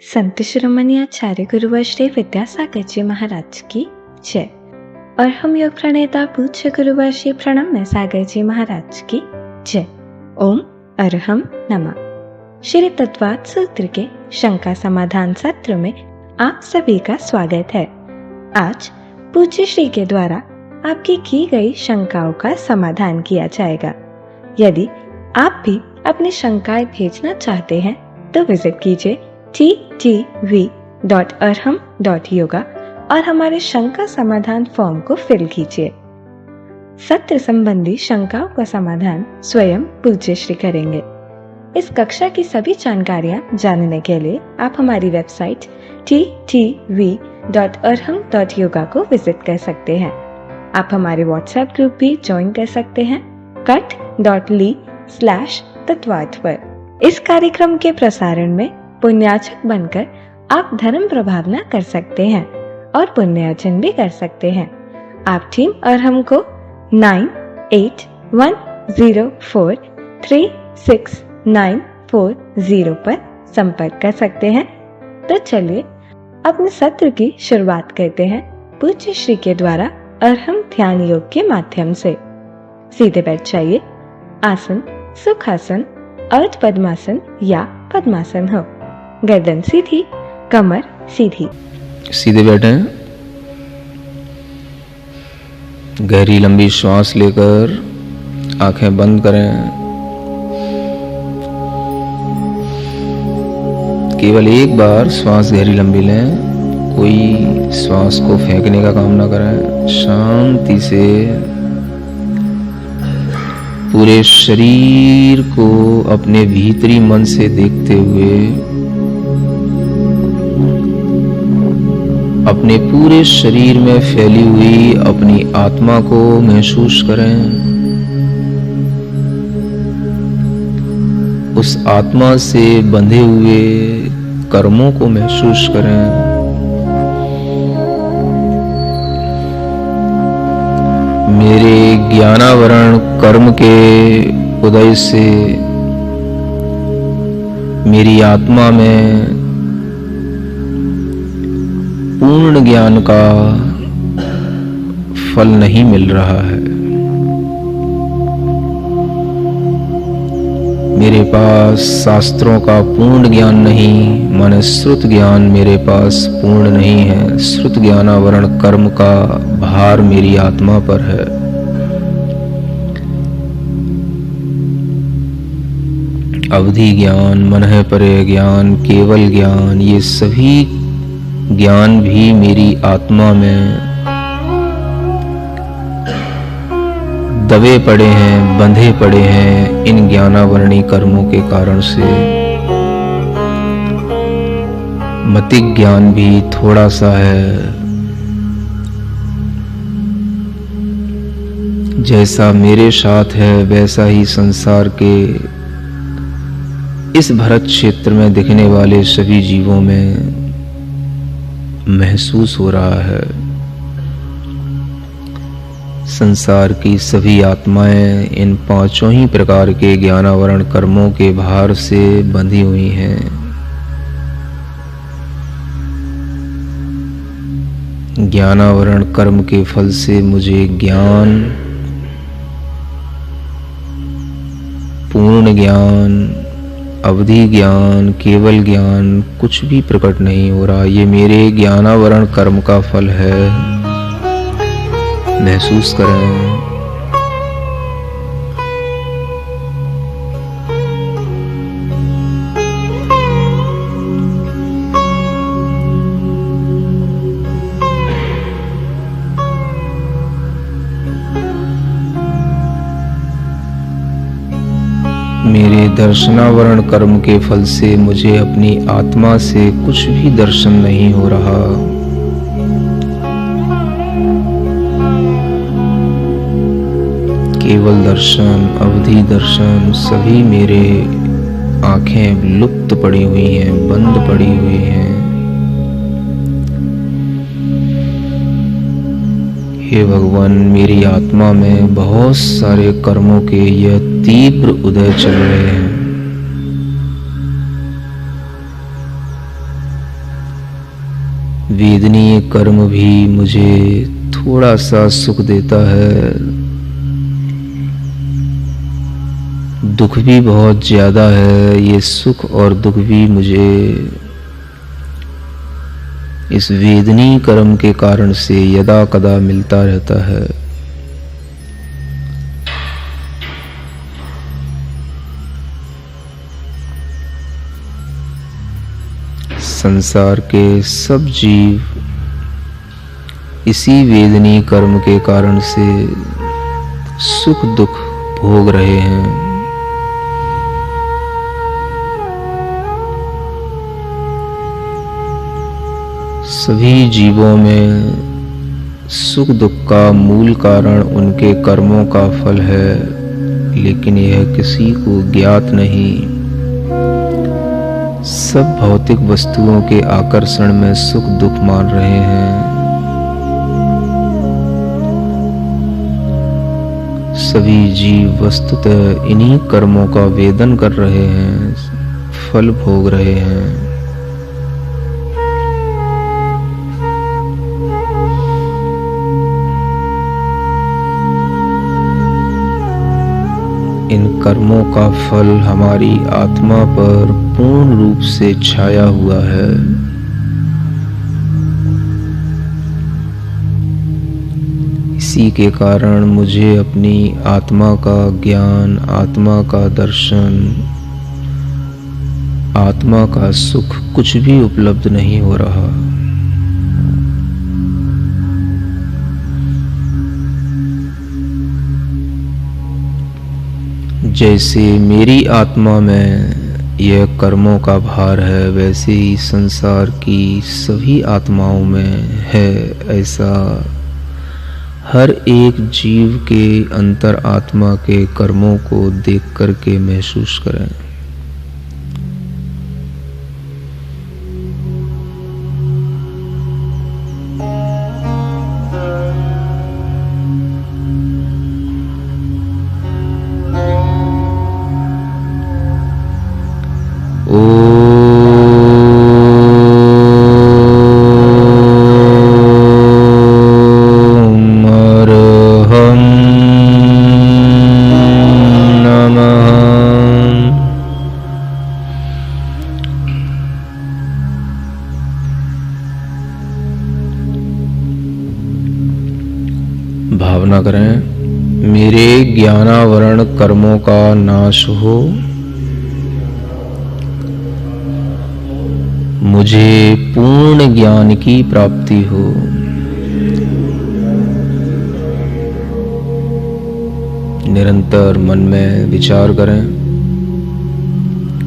संत शिरोमणि आचार्य गुरुवर श्री विद्यासागर जी महाराज की जय। और हम योग प्रणेता पूज्य गुरुवर श्री प्रणम्य सागर जी महाराज की जय। ओम अरहम नमः। श्री तत्वात् सूत्र के शंका समाधान सत्र में आप सभी का स्वागत है। आज पूज्य श्री के द्वारा आपकी की गई शंकाओं का समाधान किया जाएगा। यदि आप भी अपनी शंकाएं भेजना चाहते हैं तो विजिट कीजिए ttv.arham.yoga और हमारे शंका समाधान फॉर्म को फिल कीजिए। सत्र संबंधी शंकाओं का समाधान स्वयं पूज्य श्री करेंगे। इस कक्षा की सभी जानकारियां जानने के लिए आप हमारी वेबसाइट ttv.arham.yoga को विजिट कर सकते हैं। आप हमारे व्हाट्सएप ग्रुप भी ज्वाइन कर सकते हैं cut.ly/तत्वात् पर। इस कार्यक्रम के प्रसारण में पुण्याचक बनकर आप धर्म प्रभावना कर सकते हैं और पुण्यार्जन भी कर सकते हैं। आप टीम और हमको 9810436940 पर संपर्क कर सकते हैं। तो चलिए अपने सत्र की शुरुआत करते हैं पूज्य श्री के द्वारा अरहम ध्यान योग के माध्यम से। सीधे बैठ जाइए। आसन सुखासन, अर्ध पद्मासन या पद्मासन हो। गर्दन सीधी, कमर सीधी। सीधे बैठें। गहरी लंबी श्वास लेकर आंखें बंद करें। केवल एक बार श्वास गहरी लंबी लें। कोई श्वास को फेंकने का काम ना करें। शांति से पूरे शरीर को अपने भीतरी मन से देखते हुए अपने पूरे शरीर में फैली हुई अपनी आत्मा को महसूस करें। उस आत्मा से बंधे हुए कर्मों को महसूस करें। मेरे ज्ञानावरण कर्म के उदय से मेरी आत्मा में पूर्ण ज्ञान का फल नहीं मिल रहा है। मेरे पास शास्त्रों का पूर्ण ज्ञान नहीं, माने श्रुत ज्ञान मेरे पास पूर्ण नहीं है। श्रुत ज्ञानावरण कर्म का भार मेरी आत्मा पर है। अवधि ज्ञान, मनः परे ज्ञान, केवल ज्ञान, ये सभी ज्ञान भी मेरी आत्मा में दबे पड़े हैं, बंधे पड़े हैं इन ज्ञानावरणी कर्मों के कारण से। मतिक ज्ञान भी थोड़ा सा है। जैसा मेरे साथ है वैसा ही संसार के इस भरत क्षेत्र में दिखने वाले सभी जीवों में महसूस हो रहा है। संसार की सभी आत्माएं इन पांचों ही प्रकार के ज्ञानावरण कर्मों के भार से बंधी हुई हैं। ज्ञानावरण कर्म के फल से मुझे ज्ञान, पूर्ण ज्ञान, अवधि ज्ञान, केवल ज्ञान कुछ भी प्रकट नहीं हो रहा। ये मेरे ज्ञानावरण कर्म का फल है। महसूस करें। मेरे दर्शनावरण कर्म के फल से मुझे अपनी आत्मा से कुछ भी दर्शन नहीं हो रहा। केवल दर्शन, अवधि दर्शन, सभी मेरे आंखें लुप्त पड़ी हुई हैं, बंद पड़ी हुई हैं। हे भगवान, मेरी आत्मा में बहुत सारे कर्मों के यह तीव्र उदय चल रहे हैं। वेदनीय कर्म भी मुझे थोड़ा सा सुख देता है, दुख भी बहुत ज्यादा है। ये सुख और दुख भी मुझे इस वेदनीय कर्म के कारण से यदा कदा मिलता रहता है। संसार के सब जीव इसी वेदनीय कर्म के कारण से सुख दुख भोग रहे हैं। सभी जीवों में सुख दुख का मूल कारण उनके कर्मों का फल है, लेकिन यह किसी को ज्ञात नहीं। सब भौतिक वस्तुओं के आकर्षण में सुख दुख मान रहे हैं। सभी जीव वस्तुतः इन्हीं कर्मों का वेदन कर रहे हैं, फल भोग रहे हैं। इन कर्मों का फल हमारी आत्मा पर पूर्ण रूप से छाया हुआ है। इसी के कारण मुझे अपनी आत्मा का ज्ञान, आत्मा का दर्शन, आत्मा का सुख कुछ भी उपलब्ध नहीं हो रहा। जैसे मेरी आत्मा में यह कर्मों का भार है, वैसे ही संसार की सभी आत्माओं में है। ऐसा हर एक जीव के अंतर आत्मा के कर्मों को देख करके महसूस करें। भावना करें, मेरे ज्ञानावरण कर्मों का नाश हो, मुझे पूर्ण ज्ञान की प्राप्ति हो। निरंतर मन में विचार करें,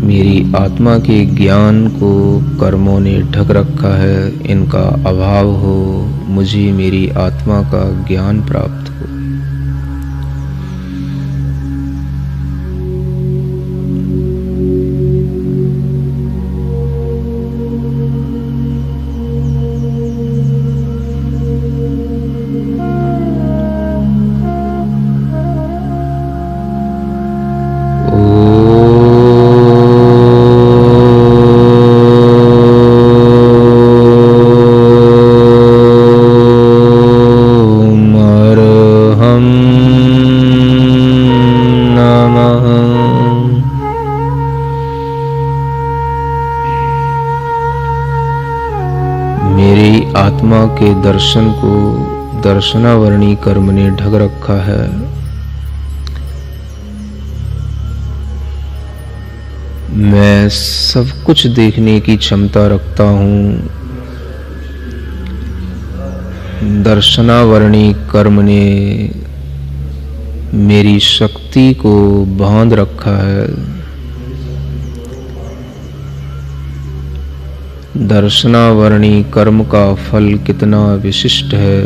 मेरी आत्मा के ज्ञान को कर्मों ने ढक रखा है, इनका अभाव हो, मुझे मेरी आत्मा का ज्ञान प्राप्त हो। मेरी आत्मा के दर्शन को दर्शनावरणी कर्म ने ढक रखा है। मैं सब कुछ देखने की क्षमता रखता हूँ। दर्शनावरणी कर्म ने मेरी शक्ति को बांध रखा है। दर्शनावरणी कर्म का फल कितना विशिष्ट है।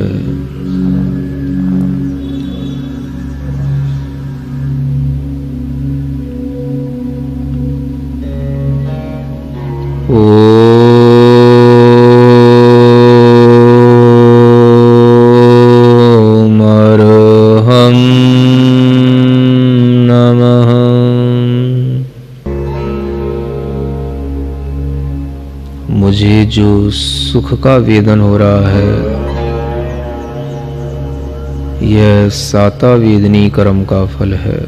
ओम अरहं नमः। मुझे जो सुख का वेदन हो रहा है यह साता वेदनी कर्म का फल है।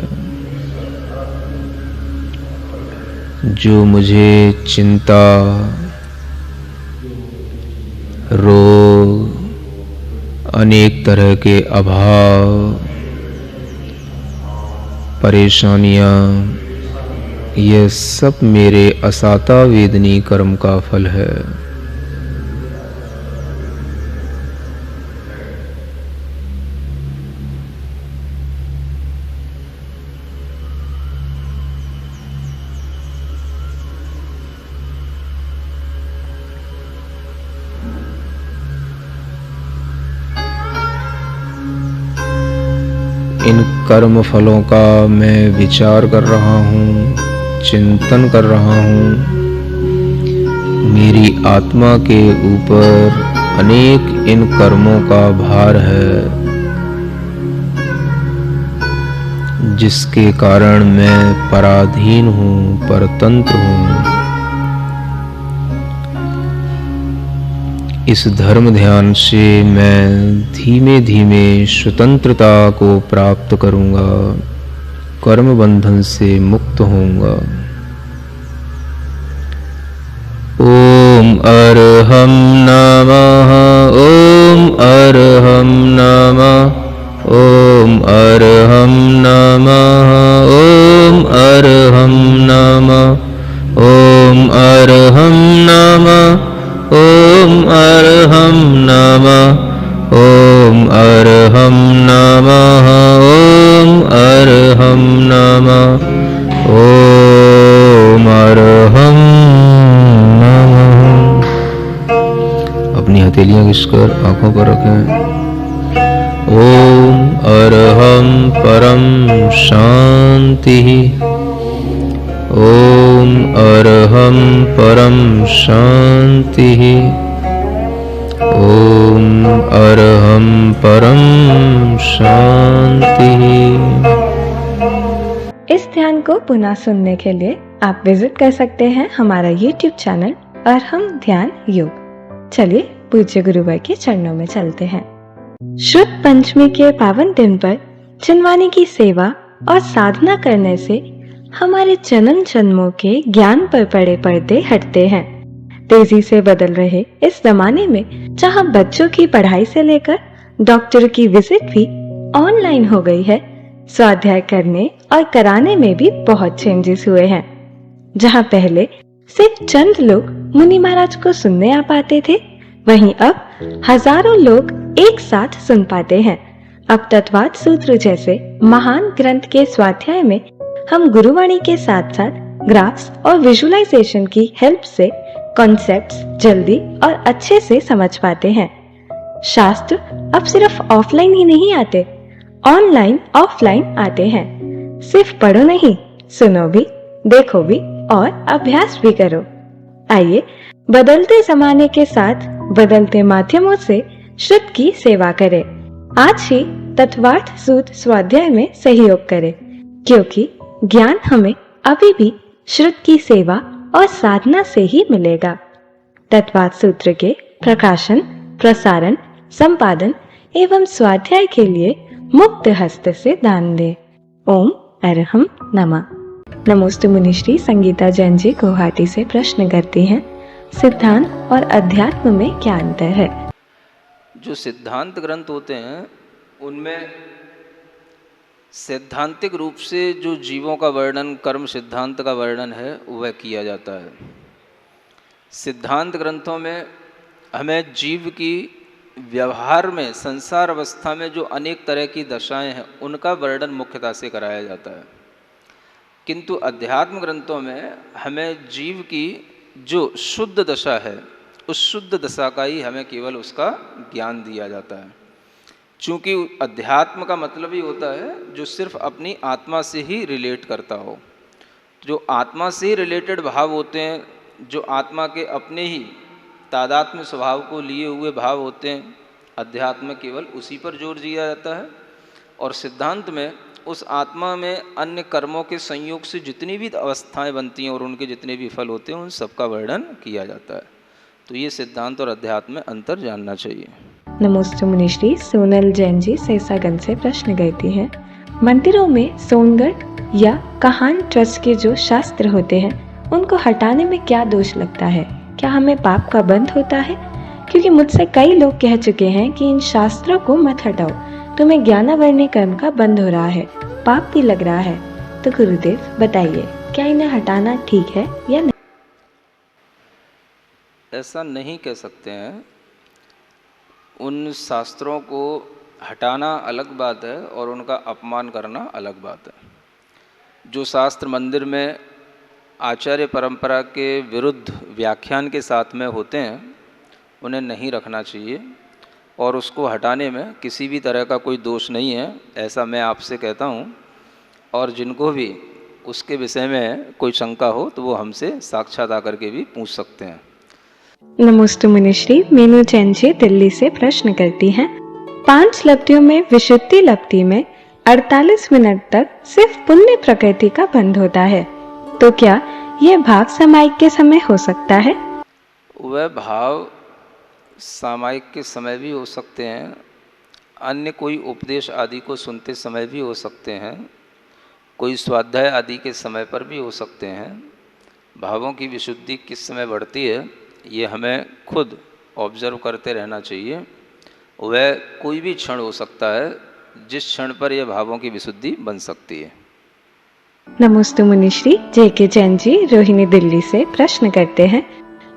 जो मुझे चिंता, रोग, अनेक तरह के अभाव, परेशानियां, ये सब मेरे असाता वेदनी कर्म का फल है। इन कर्म फलों का मैं विचार कर रहा हूँ, चिंतन कर रहा हूँ। मेरी आत्मा के ऊपर अनेक इन कर्मों का भार है, जिसके कारण मैं पराधीन हूँ, परतंत्र हूँ। इस धर्म ध्यान से मैं धीमे धीमे स्वतंत्रता को प्राप्त करूंगा, कर्म बंधन से मुक्त होऊंगा। ओम अरहम नमः, ओम अरहम नमः, ओम अरहम नमः, ओम अरहम नमः, ओम अरहम नमः, ओम अरहम नमः, ओम अरहम नमः, ओम अरहम नमः, ओम अरहम नमः। अपनी हथेलियां घिसकर आंखों पर रखें। ओम अरहम परम शांति, ओम अरहम परम शांति, ओम अरहम परम शांति। इस ध्यान को पुनः सुनने के लिए आप विजिट कर सकते हैं हमारा YouTube चैनल अरहम ध्यान योग। चलिए पूज्य गुरुवर के चरणों में चलते हैं। शुद्ध पंचमी के पावन दिन पर चिन्वानी की सेवा और साधना करने से हमारे जन्म जन्मों के ज्ञान पर पड़े पर्दे हटते हैं। तेजी से बदल रहे इस जमाने में जहां बच्चों की पढ़ाई से लेकर डॉक्टर की विजिट भी ऑनलाइन हो गई है, स्वाध्याय करने और कराने में भी बहुत चेंजेस हुए हैं। जहां पहले सिर्फ चंद लोग मुनि महाराज को सुनने आ पाते थे, वहीं अब हजारों लोग एक साथ सुन पाते हैं। अब तत्वाद सूत्र जैसे महान ग्रंथ के स्वाध्याय में हम गुरुवाणी के साथ साथ ग्राफ्स और विजुअलाइजेशन की हेल्प से कॉन्सेप्ट्स जल्दी और अच्छे से समझ पाते हैं। शास्त्र अब सिर्फ ऑफलाइन ही नहीं आते, ऑनलाइन ऑफलाइन आते हैं। सिर्फ पढ़ो नहीं, सुनो भी, देखो भी और अभ्यास भी करो। आइए बदलते जमाने के साथ बदलते माध्यमों से श्रुत की सेवा करें। आज ही तत्वार्थ सूत्र स्वाध्याय में सहयोग करें, क्योंकि ज्ञान हमें अभी भी श्रुत की सेवा और साधना से ही मिलेगा। तत्वार्थ सूत्र के प्रकाशन, प्रसारण, संपादन एवं स्वाध्याय के लिए मुक्त हस्त से दान दे। ओम अरहम नमः। नमोस्तु मुनिश्री संगीता जैन जी गुवाहाटी से प्रश्न करती हैं, सिद्धांत और अध्यात्म में क्या अंतर है? जो सिद्धांत ग्रंथ होते हैं उनमें सैद्धांतिक रूप से जो जीवों का वर्णन, कर्म सिद्धांत का वर्णन है वह किया जाता है। सिद्धांत ग्रंथों में हमें जीव की व्यवहार में, संसार अवस्था में जो अनेक तरह की दशाएं हैं उनका वर्णन मुख्यतः से कराया जाता है। किंतु अध्यात्म ग्रंथों में हमें जीव की जो शुद्ध दशा है उस शुद्ध दशा का ही हमें केवल उसका ज्ञान दिया जाता है। चूँकि अध्यात्म का मतलब ही होता है जो सिर्फ अपनी आत्मा से ही रिलेट करता हो। जो आत्मा से ही रिलेटेड भाव होते हैं, जो आत्मा के अपने ही तादात्म्य स्वभाव को लिए हुए भाव होते हैं, अध्यात्म केवल उसी पर जोर दिया जाता है। और सिद्धांत में उस आत्मा में अन्य कर्मों के संयोग से जितनी भी अवस्थाएं बनती हैं और उनके जितने भी फल होते हैं उन सबका वर्णन किया जाता है। तो ये सिद्धांत और अध्यात्म में अंतर जानना चाहिए। नमोस्तु मुनिश्री। सोनल जैन जी सेसागंज से प्रश्न करती हैं, मंदिरों में सोनगढ़ या कहान ट्रस्ट के जो शास्त्र होते हैं उनको हटाने में क्या दोष लगता है? क्या हमें पाप का बंध होता है? क्योंकि मुझसे कई लोग कह चुके हैं कि इन शास्त्रों को मत हटाओ, तुम्हें ज्ञानावर्ण्य कर्म का बंध हो रहा है, पाप भी लग रहा है। तो गुरुदेव बताइए, क्या इन्हें हटाना ठीक है या नहीं? ऐसा नहीं कह सकते हैं। उन शास्त्रों को हटाना अलग बात है और उनका अपमान करना अलग बात है। जो शास्त्र मंदिर में आचार्य परंपरा के विरुद्ध व्याख्यान के साथ में होते हैं उन्हें नहीं रखना चाहिए और उसको हटाने में किसी भी तरह का कोई दोष नहीं है, ऐसा मैं आपसे कहता हूँ। और जिनको भी उसके विषय में कोई शंका हो तो वो हमसे साक्षात आकर के भी पूछ सकते हैं। नमोस्तु मुनिश्री। मीनू जैन जी दिल्ली से प्रश्न करती हैं, 5 लब्धियों में विशुद्धि लब्धि में 48 मिनट तक सिर्फ पुण्य प्रकृति का बंध होता है, तो क्या यह भाव सामायिक के समय हो सकता है? वह भाव सामायिक के समय भी हो सकते हैं, अन्य कोई उपदेश आदि को सुनते समय भी हो सकते हैं, कोई स्वाध्याय आदि के समय पर भी हो सकते हैं। भावों की विशुद्धि किस समय बढ़ती है ये हमें खुद ऑब्जर्व करते रहना चाहिए। वह कोई भी क्षण हो सकता है जिस क्षण पर यह भावों की विशुद्धि बन सकती है। नमोस्तु मुनिश्री। जेके जैन जी रोहिणी दिल्ली से प्रश्न करते हैं,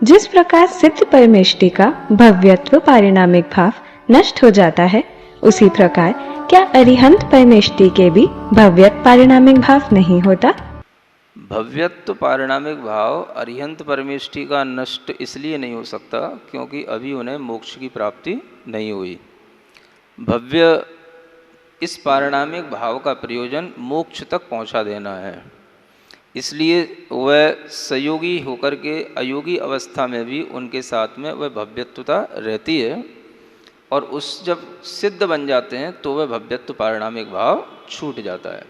जिस प्रकार सिद्ध परमेष्टि का भव्यत्व पारिणामिक भाव नष्ट हो जाता है, उसी प्रकार क्या अरिहंत परमेष्टि के भी भव्यत्व पारिणामिक भाव नहीं होता? भव्यत्व पारिणामिक भाव अरिहंत परमेष्टि का नष्ट इसलिए नहीं हो सकता क्योंकि अभी उन्हें मोक्ष की प्राप्ति नहीं हुई। भव्य इस पारिणामिक भाव का प्रयोजन मोक्ष तक पहुंचा देना है, इसलिए वह संयोगी होकर के अयोगी अवस्था में भी उनके साथ में वह भव्यत्वता रहती है और उस जब सिद्ध बन जाते हैं तो वह भव्यत्व पारिणामिक भाव छूट जाता है।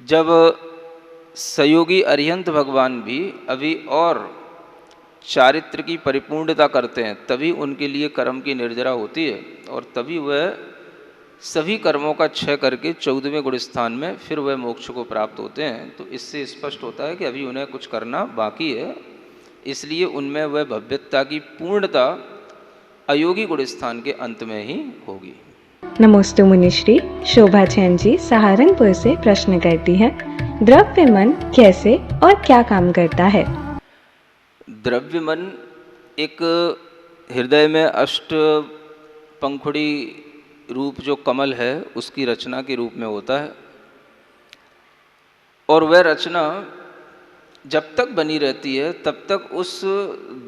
जब संयोगी अरिहंत भगवान भी अभी और चारित्र की परिपूर्णता करते हैं तभी उनके लिए कर्म की निर्जरा होती है और तभी वह सभी कर्मों का क्षय करके 14वें गुण स्थान में फिर वह मोक्ष को प्राप्त होते हैं। तो इससे स्पष्ट होता है कि अभी उन्हें कुछ करना बाकी है, इसलिए उनमें वह भव्यता की पूर्णता अयोगी गुण स्थान के अंत में ही होगी। नमोस्तु मुनिश्री। शोभा जैन जी सहारनपुर से प्रश्न करती हैं, द्रव्य मन कैसे और क्या काम करता है? द्रव्य मन एक हृदय में अष्ट पंखुड़ी रूप जो कमल है उसकी रचना के रूप में होता है और वह रचना जब तक बनी रहती है तब तक उस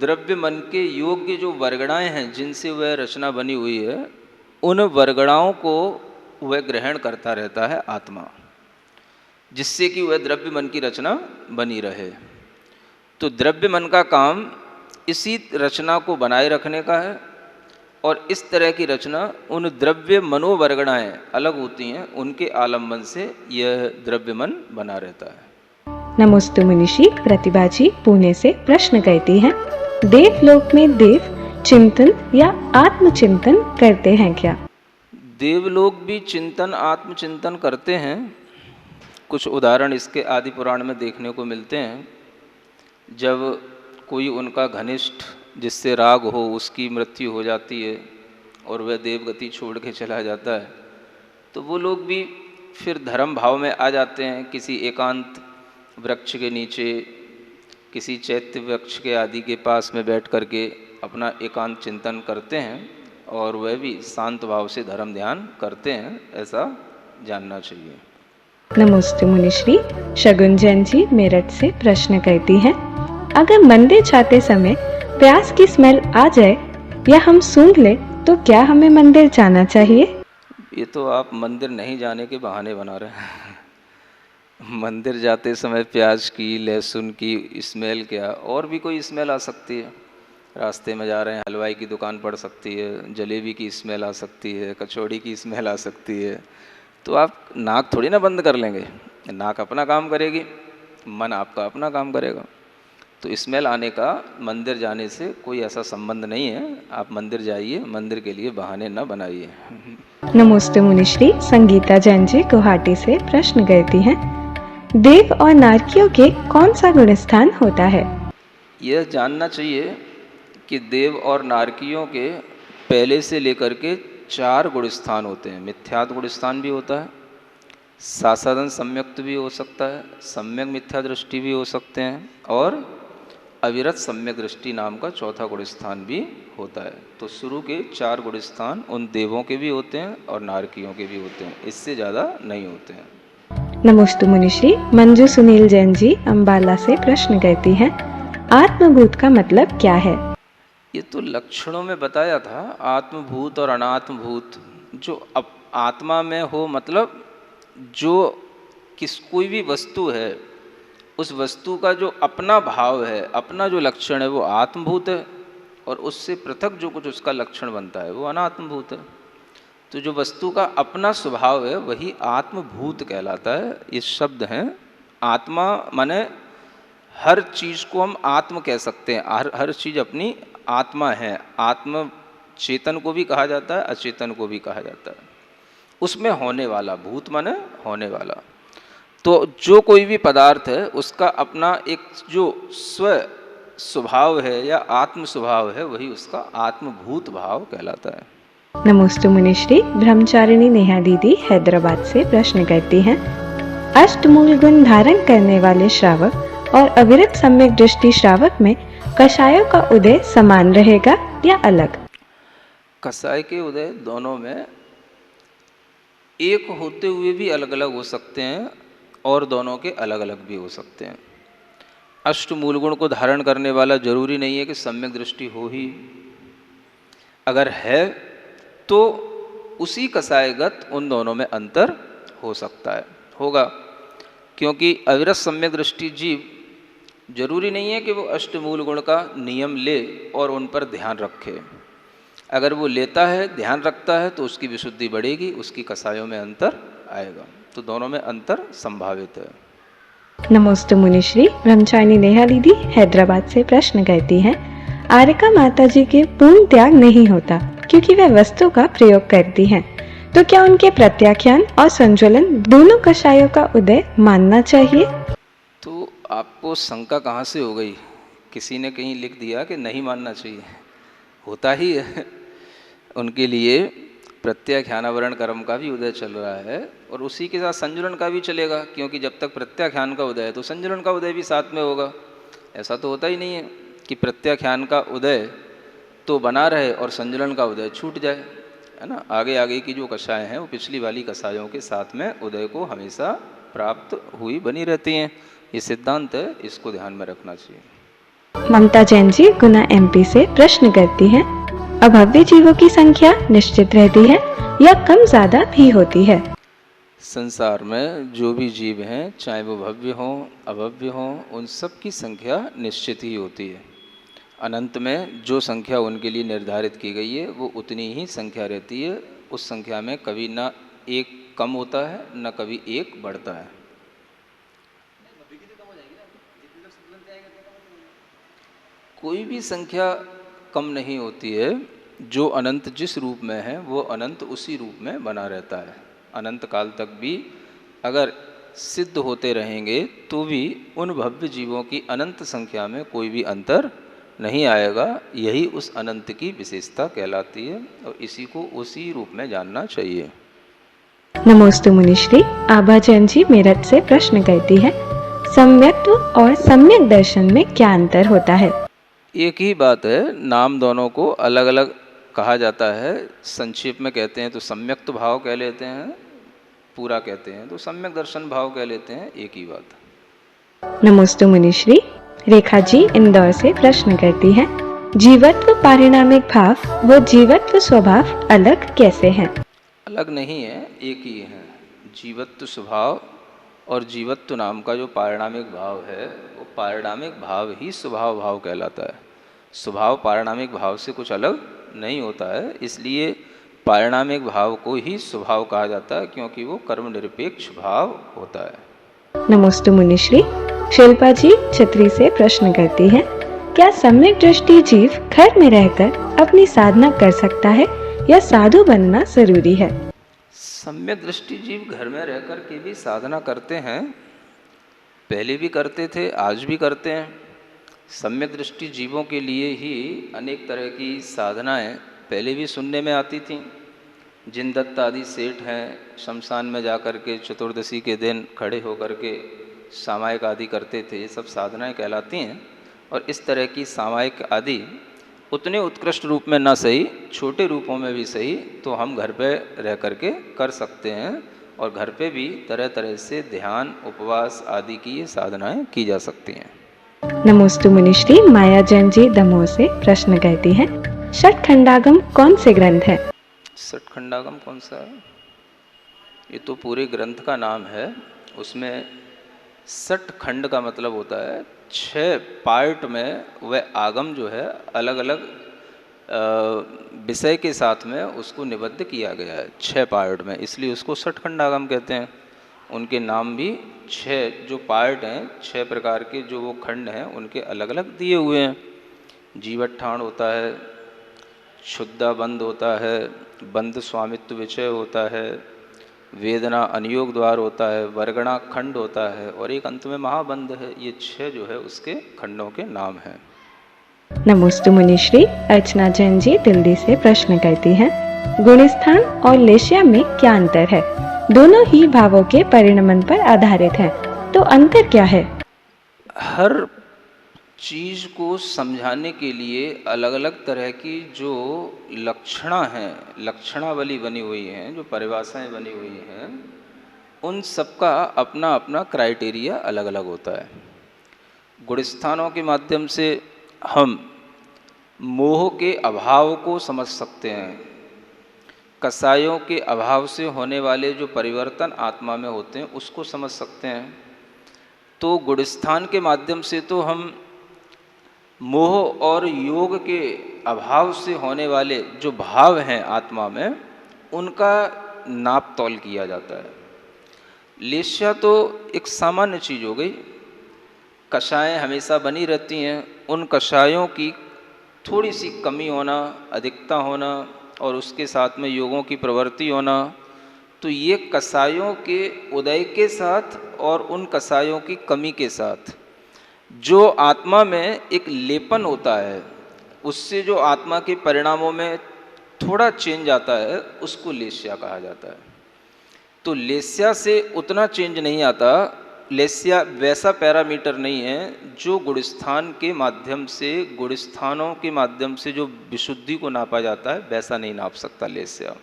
द्रव्य मन के योग्य जो वर्गणाएं हैं जिनसे वह रचना बनी हुई है उन वर्गणाओं को वह ग्रहण करता रहता है आत्मा, जिससे कि वह द्रव्य मन की रचना बनी रहे। तो द्रव्य मन का काम इसी रचना को बनाए रखने का है और इस तरह की रचना उन द्रव्य मनोवर्गणाएं अलग होती हैं उनके आलम्बन से यह द्रव्य मन बना रहता है। नमोस्तु मुनिषी। प्रतिभा जी पुणे से प्रश्न करती हैं, देवलोक में देव चिंतन या आत्मचिंतन करते हैं क्या? देवलोक भी चिंतन आत्मचिंतन करते हैं। कुछ उदाहरण इसके आदि पुराण में देखने को मिलते हैं। जब कोई उनका घनिष्ठ जिससे राग हो उसकी मृत्यु हो जाती है और वह देवगति छोड़ के चला जाता है तो वो लोग भी फिर धर्म भाव में आ जाते हैं। किसी एकांत वृक्ष के नीचे, किसी चैत्य वृक्ष के आदि के पास में बैठ करके अपना एकांत चिंतन करते हैं और वह भी शांत भाव से धर्म ध्यान करते हैं, ऐसा जानना चाहिए। नमस्ते मुनिश्री। शगुन जैन जी मेरठ से प्रश्न करती हैं, अगर मंदिर जाते समय प्याज की स्मेल आ जाए या हम सूंघ ले तो क्या हमें मंदिर जाना चाहिए? ये तो आप मंदिर नहीं जाने के बहाने बना रहे हैं। मंदिर जाते समय प्याज की, लहसुन की स्मेल क्या, और भी कोई स्मेल आ सकती है। रास्ते में जा रहे हैं, हलवाई की दुकान पड़ सकती है, जलेबी की स्मेल आ सकती है, कचौड़ी की स्मेल आ सकती है। तो आप नाक थोड़ी ना बंद कर लेंगे, नाक अपना काम करेगी, मन आपका अपना काम करेगा। तो स्मेल आने का मंदिर जाने से कोई ऐसा संबंध नहीं है। आप मंदिर जाइए, मंदिर के लिए बहाने न बनाइए। नमस्ते मुनिश्री, संगीता जैन जी गुवाहाटी से प्रश्न करती हैं, देव और नारकियों के कौन सा गुण स्थान होता है? यह जानना चाहिए कि देव और नारकियों के पहले से लेकर के 4 गुण स्थान होते हैं। मिथ्यात्व गुण स्थान भी होता है, सासाधन सम्यक्त भी हो सकता है, सम्यक मिथ्या दृष्टि भी हो सकते हैं, और अविरत सम्यक दृष्टि नाम का चौथा गुण स्थान भी होता है। तो शुरू के 4 गुण स्थान उन देवों के भी होते हैं और नारकियों के भी होते हैं, इससे ज़्यादा नहीं होते हैं। नमस्ते मुनिश्री, मंजू सुनील जैन जी अम्बाला से प्रश्न करती हैं, आत्मभूत का मतलब क्या है? ये तो लक्षणों में बताया था, आत्मभूत और अनात्मभूत। जो आत्मा में हो मतलब जो कोई भी वस्तु है, उस वस्तु का जो अपना भाव है, अपना जो लक्षण है, वो आत्मभूत है, और उससे पृथक जो कुछ उसका लक्षण बनता है वो अनात्मभूत है। तो जो वस्तु का अपना स्वभाव है वही आत्मभूत कहलाता है। ये शब्द हैं। आत्मा माने हर चीज़ को हम आत्म कह सकते हैं, हर चीज़ अपनी आत्मा है। आत्म चेतन को भी कहा जाता है, अचेतन को भी कहा जाता है। उसमें होने वाला, भूत माने होने वाला। तो जो कोई भी पदार्थ है उसका अपना एक जो स्व स्वभाव है या आत्म स्वभाव है, वही उसका आत्मभूत भाव कहलाता है। नमस्ते मुनिश्री, ब्रह्मचारिणी नेहा दीदी हैदराबाद से प्रश्न करती हैं, अष्टमूल गुण धारण करने वाले श्रावक और अविरत सम्यक दृष्टि श्रावक में कषायों का उदय समान रहेगा या अलग? कषाय के उदय दोनों में एक होते हुए भी अलग अलग हो सकते हैं और दोनों के अलग अलग भी हो सकते हैं। अष्टमूल गुण को धारण करने वाला जरूरी नहीं है कि सम्यक दृष्टि हो ही। अगर है तो उसी कषायगत उन दोनों में अंतर हो सकता है, होगा, क्योंकि अविरत सम्यक दृष्टि जीव जरूरी नहीं है कि वो अष्टमूल गुण का नियम ले और उन पर ध्यान रखे। अगर वो लेता है, ध्यान रखता है, तो उसकी विशुद्धि बढ़ेगी, उसकी कषायों में अंतर आएगा। तो दोनों में अंतर संभावित है। नमस्ते मुनिश्री, ब्रह्मचारिणी नेहा दीदी हैदराबाद से प्रश्न करती हैं, आरिका माता जी के पूर्ण त्याग नहीं होता क्योंकि वे वस्तु का प्रयोग करती हैं, तो क्या उनके प्रत्याख्यान और संज्वलन दोनों कषायों का उदय मानना चाहिए? तो आपको शंका कहाँ से हो गई? किसी ने कहीं लिख दिया कि नहीं मानना चाहिए? होता ही है। उनके लिए प्रत्याख्यानावरण कर्म का भी उदय चल रहा है और उसी के साथ संजुलन का भी चलेगा, क्योंकि जब तक प्रत्याख्यान का उदय है तो संजुलन का उदय भी साथ में होगा। ऐसा तो होता ही नहीं है कि प्रत्याख्यान का उदय तो बना रहे और संजुलन का उदय छूट जाए, है ना। आगे आगे की जो कषाय हैं वो पिछली वाली कषायों के साथ में उदय को हमेशा प्राप्त हुई बनी रहती हैं। ये सिद्धांत है, इसको ध्यान में रखना चाहिए। ममता जैन जी गुना एमपी से प्रश्न करती हैं, अभव्य जीवों की संख्या निश्चित रहती है या कम ज्यादा भी होती है? संसार में जो भी जीव हैं, चाहे वो भव्य हों अभव्य हों, उन सब की संख्या निश्चित ही होती है। अनंत में जो संख्या उनके लिए निर्धारित की गई है वो उतनी ही संख्या रहती है। उस संख्या में कभी ना एक कम होता है न कभी एक बढ़ता है। कोई भी संख्या कम नहीं होती है। जो अनंत जिस रूप में है वो अनंत उसी रूप में बना रहता है। अनंत काल तक भी अगर सिद्ध होते रहेंगे तो भी उन भव्य जीवों की अनंत संख्या में कोई भी अंतर नहीं आएगा। यही उस अनंत की विशेषता कहलाती है और इसी को उसी रूप में जानना चाहिए। नमस्ते मुनिश्री, आभा जैन जी मेरठ से प्रश्न करती है, सम्यक्त्व और सम्यक दर्शन में क्या अंतर होता है? एक ही बात है, नाम दोनों को अलग अलग कहा जाता है। संक्षेप में कहते हैं तो सम्यक्त भाव कह लेते हैं, पूरा कहते हैं तो सम्यक दर्शन भाव कह लेते हैं, एक ही बात। नमस्ते मुनिश्री, रेखा जी इंदौर से प्रश्न करती हैं, जीवत्व पारिणामिक भाव व जीवत्व स्वभाव अलग कैसे हैं? अलग नहीं है, एक ही है। जीवत्व स्वभाव और जीवत्व नाम का जो पारिणामिक भाव है वो पारिणामिक भाव ही स्वभाव भाव कहलाता है। स्वभाव पारिणामिक भाव से कुछ अलग नहीं होता है, इसलिए पारिणामिक भाव को ही स्वभाव कहा जाता है, क्योंकि वो कर्म निरपेक्ष भाव होता है। नमस्ते मुनिश्री, शिल्पा जी छतरी से प्रश्न करती हैं, क्या सम्यक दृष्टि जीव घर में रहकर अपनी साधना कर सकता है या साधु बनना जरूरी है? सम्यक दृष्टि जीव घर में रहकर के भी साधना करते हैं, पहले भी करते थे, आज भी करते हैं। सम्यक दृष्टि जीवों के लिए ही अनेक तरह की साधनाएं पहले भी सुनने में आती थीं। जिन दत्त आदि सेठ हैं, शमशान में जाकर के चतुर्दशी के दिन खड़े होकर के सामायिक आदि करते थे, ये सब साधनाएं कहलाती हैं। और इस तरह की सामायिक आदि उतने उत्कृष्ट रूप में ना सही, छोटे रूपों में भी सही, तो हम घर पे रह करके कर सकते हैं। और घर पे भी तरह तरह से ध्यान, उपवास आदि की ये साधनाएं की जा सकती हैं। नमोस्तु मुनिश्री माया जैन जी दमोह से प्रश्न करती हैं, षट खंडागम कौन से ग्रंथ है? षट खंडागम कौन सा है? ये तो पूरे ग्रंथ का नाम है। उसमें षट खंड का मतलब होता है 6 पार्ट में वह आगम जो है अलग अलग विषय के साथ में उसको निबद्ध किया गया है 6 पार्ट में, इसलिए उसको षट खंडागम कहते हैं। उनके नाम भी 6 जो पार्ट हैं, 6 प्रकार के जो वो खंड हैं, उनके अलग अलग दिए हुए हैं। जीवठान होता है, शुद्धा बंद होता है, बंद स्वामित्व विषय होता है, वेदना अनियोग द्वार होता है, वर्गणा खंड होता है, और एक अंत में महाबंध है। ये 6 जो है उसके खंडों के नाम हैं। नमोस्तु मुनिश्री अर्चना जैन जी दिल्ली से प्रश्न करती हैं, गुणस्थान और लेश्या में क्या अंतर है? दोनों ही भावों के परिणमन पर आधारित हैं, तो अंतर क्या है? हर चीज को समझाने के लिए अलग अलग तरह की जो लक्षणा हैं, लक्षणावली बनी हुई हैं, जो परिभाषाएं बनी हुई हैं, उन सबका अपना अपना क्राइटेरिया अलग अलग होता है। गुणस्थानों के माध्यम से हम मोह के अभाव को समझ सकते हैं। कसायों के अभाव से होने वाले जो परिवर्तन आत्मा में होते हैं उसको समझ सकते हैं। तो गुणस्थान के माध्यम से तो हम मोह और योग के अभाव से होने वाले जो भाव हैं आत्मा में, उनका नाप तौल किया जाता है। लेश्या तो एक सामान्य चीज़ हो गई। कषायें हमेशा बनी रहती हैं, उन कषायों की थोड़ी सी कमी होना, अधिकता होना, और उसके साथ में योगों की प्रवृत्ति होना, तो ये कषायों के उदय के साथ और उन कषायों की कमी के साथ जो आत्मा में एक लेपन होता है, उससे जो आत्मा के परिणामों में थोड़ा चेंज आता है, उसको लेश्या कहा जाता है। तो लेश्या से उतना चेंज नहीं आता। लेश्या वैसा पैरामीटर नहीं है जो गुणस्थान के माध्यम से, गुणस्थानों के माध्यम से जो विशुद्धि को नापा जाता है, वैसा नहीं नाप सकता लेश्या।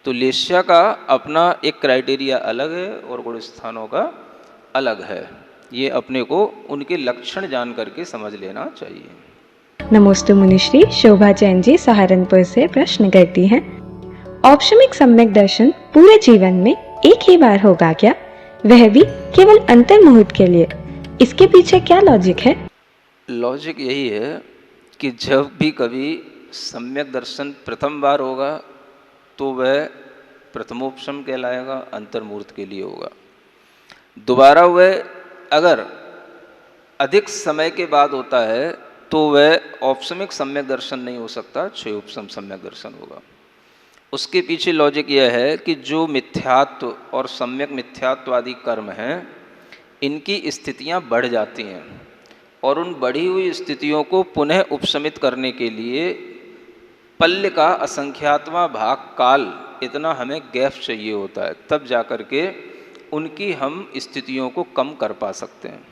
तो लेश्या का अपना एक क्राइटेरिया अलग है और गुणस्थानों का अलग है। ये अपने को उनके लक्षण जान करके समझ लेना चाहिए। नमोस्तु मुनिश्री शोभा जैन जी सहारनपुर से प्रश्न करती हैं, औपशमिक सम्यक दर्शन पूरे जीवन में एक ही बार होगा क्या, वह भी केवल अंतर मुहूर्त के लिए? इसके पीछे क्या लॉजिक है? लॉजिक यही है कि जब भी कभी सम्यक दर्शन प्रथम बार होगा तो वह प्रथमोपशम कहलाएगा, अंतर्मुहूर्त के लिए होगा। दोबारा वह अगर अधिक समय के बाद होता है तो वह औपशमिक सम्यक दर्शन नहीं हो सकता, क्षयोपशम सम्यक दर्शन होगा। उसके पीछे लॉजिक यह है कि जो मिथ्यात्व और सम्यक मिथ्यात्वादी कर्म हैं, इनकी स्थितियां बढ़ जाती हैं, और उन बढ़ी हुई स्थितियों को पुनः उपशमित करने के लिए पल्य का असंख्यातवां भाग काल इतना हमें गैप चाहिए होता है, तब जाकर के उनकी हम स्थितियों को कम कर पा सकते हैं।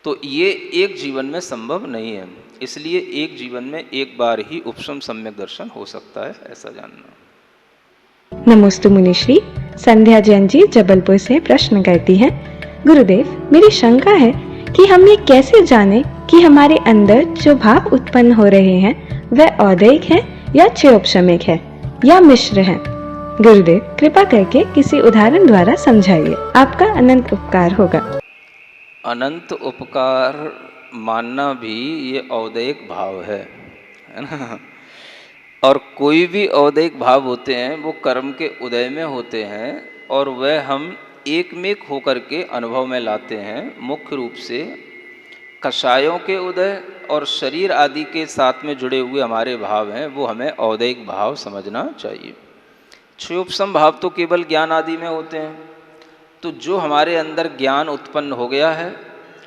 तो ये एक जीवन में संभव नहीं है, इसलिए एक जीवन में एक बार ही उपशम सम्यक दर्शन हो सकता है, ऐसा जानना। नमोस्तु मुनिश्री संध्या जैन जी जबलपुर से प्रश्न करती हैं, गुरुदेव मेरी शंका है कि हम ये कैसे जाने कि हमारे अंदर जो भाव उत्पन्न हो रहे हैं वह औदैहिक है या क्षयोपशमिक है या मिश्र है? गुरुदेव कृपा करके किसी उदाहरण द्वारा समझाइए, आपका अनंत उपकार होगा। अनंत उपकार मानना भी ये औदैहिक भाव है ना। और कोई भी औदैहिक भाव होते हैं वो कर्म के उदय में होते हैं, और वह हम एक में होकर के अनुभव में लाते हैं। मुख्य रूप से कषायों के उदय और शरीर आदि के साथ में जुड़े हुए हमारे भाव हैं, वो हमें औदैहिक भाव समझना चाहिए। क्षयोपशम भाव तो केवल ज्ञान आदि में होते हैं। तो जो हमारे अंदर ज्ञान उत्पन्न हो गया है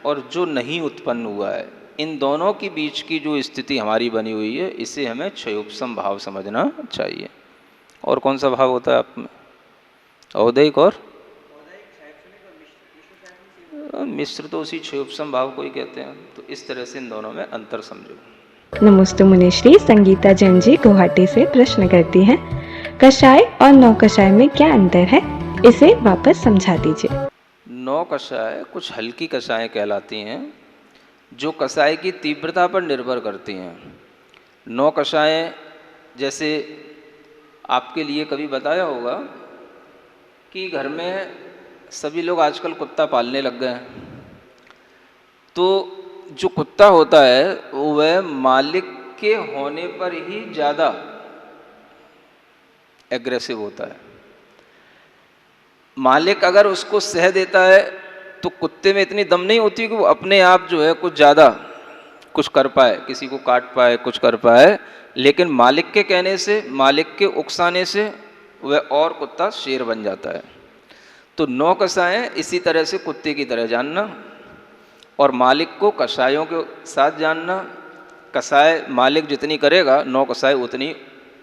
और जो नहीं उत्पन्न हुआ है, इन दोनों के बीच की जो स्थिति हमारी बनी हुई है, इसे हमें क्षयोपशम भाव समझना चाहिए। और कौन सा भाव होता है आप में? औदैहिक और मिश्र, तो उसी क्षयोपशम भाव को ही कहते हैं। तो इस तरह से इन दोनों में अंतर समझो। नमस्ते मुनिश्री, संगीता जैन जी गुवाहाटी से प्रश्न करती हैं, कषाय और नौकषाय में क्या अंतर है, इसे वापस समझा दीजिए। नौकषाय कुछ हल्की कषायें कहलाती हैं, जो कषाय की तीव्रता पर निर्भर करती हैं। नौकषायें जैसे आपके लिए कभी बताया होगा कि घर में सभी लोग आजकल कुत्ता पालने लग गए हैं। तो जो कुत्ता होता है वह मालिक के होने पर ही ज़्यादा एग्रेसिव होता है। मालिक अगर उसको सह देता है तो कुत्ते में इतनी दम नहीं होती कि वो अपने आप जो है कुछ ज़्यादा कुछ कर पाए, किसी को काट पाए, कुछ कर पाए। लेकिन मालिक के कहने से, मालिक के उकसाने से वह और कुत्ता शेर बन जाता है। तो नौकषायें इसी तरह से कुत्ते की तरह जानना, और मालिक को कषायों के साथ जानना। कषाय मालिक जितनी करेगा, नौकषाय उतनी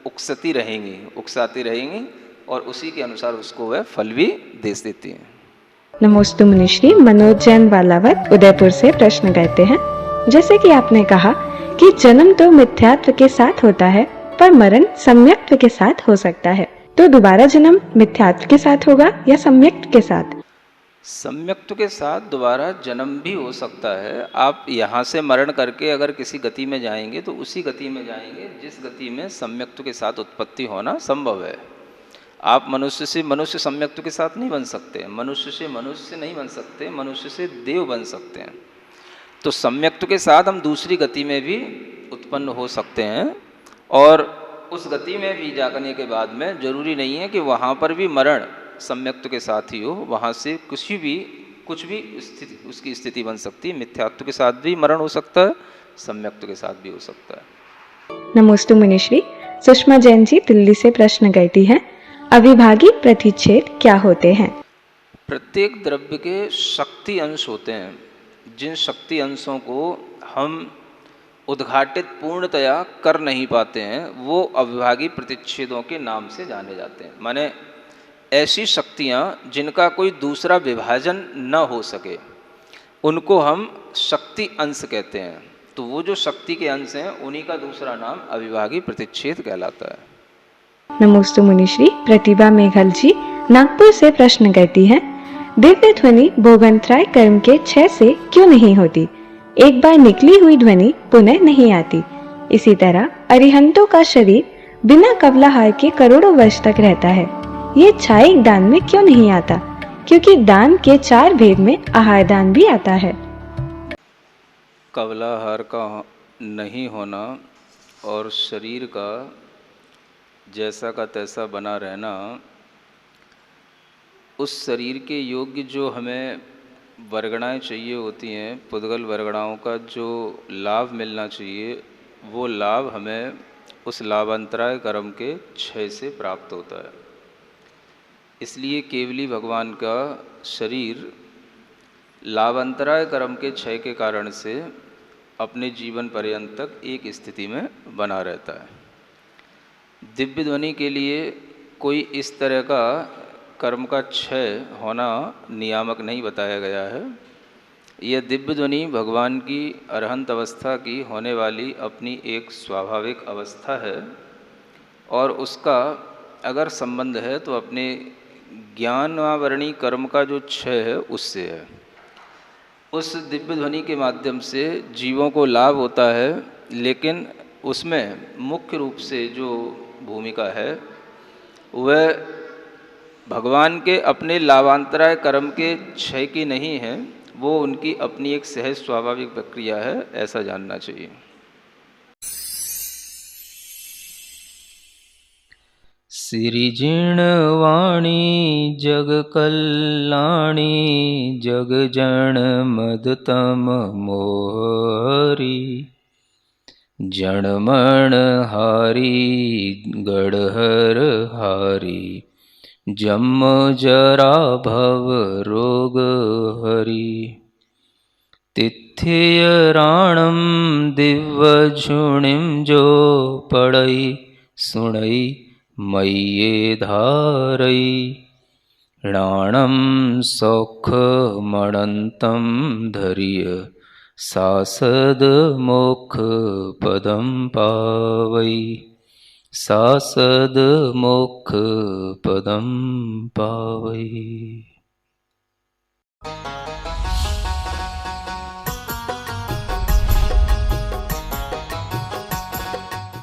उकसती रहेंगी, उकसाती रहेंगी, और उसी के अनुसार उसको वह फल भी दे देती हैं। नमस्ते मुनिश्री, मनोज जैन वालावत उदयपुर से प्रश्न करते हैं, जैसे कि आपने कहा कि जन्म तो मिथ्यात्व के साथ होता है पर मरण सम्यक्त्व के साथ हो सकता है, तो दोबारा जन्म मिथ्यात्व के साथ होगा या सम्यक्त्व के साथ? सम्यक्त्व के साथ दोबारा जन्म भी हो सकता है। आप यहाँ से मरण करके अगर किसी गति में जाएंगे तो उसी गति में जाएंगे जिस गति में सम्यक्त्व के साथ उत्पत्ति होना संभव है। आप मनुष्य से मनुष्य सम्यक्त्व के साथ नहीं बन सकते, मनुष्य से मनुष्य नहीं बन सकते, मनुष्य से देव बन सकते हैं। तो सम्यक्त्व के साथ हम दूसरी गति में भी उत्पन्न हो सकते हैं, और उस गति में भी जाने के बाद में जरूरी नहीं है कि वहाँ पर भी मरण सम्यक्त्व के साथ ही हो। वहाँ से कुछ भी स्थिति, उसकी स्थिति बन सकती है। मिथ्यात्व के साथ भी मरण हो सकता है, सम्यक्त्व के साथ भी हो सकता है। नमस्ते मुनिश्री, सुषमा जैन जी दिल्ली से प्रश्न करती हैं, अविभागी प्रतिच्छेद क्या होते हैं? प्रत्येक द्रव्य के शक्ति अंश होते हैं। जिन शक्ति अंशों को हम उद्घाटित पूर्णतया कर नहीं पाते हैं, वो अविभागी प्रतिच्छेदों के नाम से जाने जाते हैं। माने ऐसी शक्तियाँ जिनका कोई दूसरा विभाजन न हो सके, उनको हम शक्ति अंश कहते हैं। तो वो जो शक्ति के अंश हैं, उन्हीं का दूसरा नाम अविभागी प्रतिच्छेद कहलाता है। नमस्ते मुनिश्री, प्रतिभा मेघल जी नागपुर से प्रश्न करती हैं, दिव्य ध्वनि भोगंतराय कर्म के क्षय से क्यों नहीं होती? एक बार निकली हुई ध्वनि पुनः नहीं आती। इसी तरह अरिहंतों का शरीर बिना कवलाहार के करोड़ों वर्ष तक रहता है। ये छायिक दान में क्यों नहीं आता? क्योंकि दान के 4 भेद में आहार दान भी आता है। कवलाहार का नहीं होना और शरीर का जैसा का तैसा बना रहना, उस शरीर के योग्य जो हमें वर्गणाएं चाहिए होती हैं, पुद्गल वर्गणाओं का जो लाभ मिलना चाहिए, वो लाभ हमें उस लाभांतराय कर्म के क्षय से प्राप्त होता है। इसलिए केवली भगवान का शरीर लाभांतराय कर्म के क्षय के कारण से अपने जीवन पर्यंत तक एक स्थिति में बना रहता है। दिव्य ध्वनि के लिए कोई इस तरह का कर्म का क्षय होना नियामक नहीं बताया गया है। यह दिव्य ध्वनि भगवान की अरहंत अवस्था की होने वाली अपनी एक स्वाभाविक अवस्था है, और उसका अगर संबंध है तो अपने ज्ञानावरणी कर्म का जो क्षय है उससे है। उस दिव्य ध्वनि के माध्यम से जीवों को लाभ होता है, लेकिन उसमें मुख्य रूप से जो भूमिका है वह भगवान के अपने लाभांतराय कर्म के क्षय की नहीं है, वो उनकी अपनी एक सहज स्वाभाविक प्रक्रिया है, ऐसा जानना चाहिए। सिरिजिणवाणी जग कल्याणी जग जन मदतम मोहरी जणमण हारी गढ़हर हारी जम जरा भव रोग हरि तिथ्य राणम दिव्य झुणिम जो पड़ई सुणई मय्ये धारई राणम सौख मणंतम धर्य सासद मोक्ष पदम पावई सासद मोक्ष पदम पावई।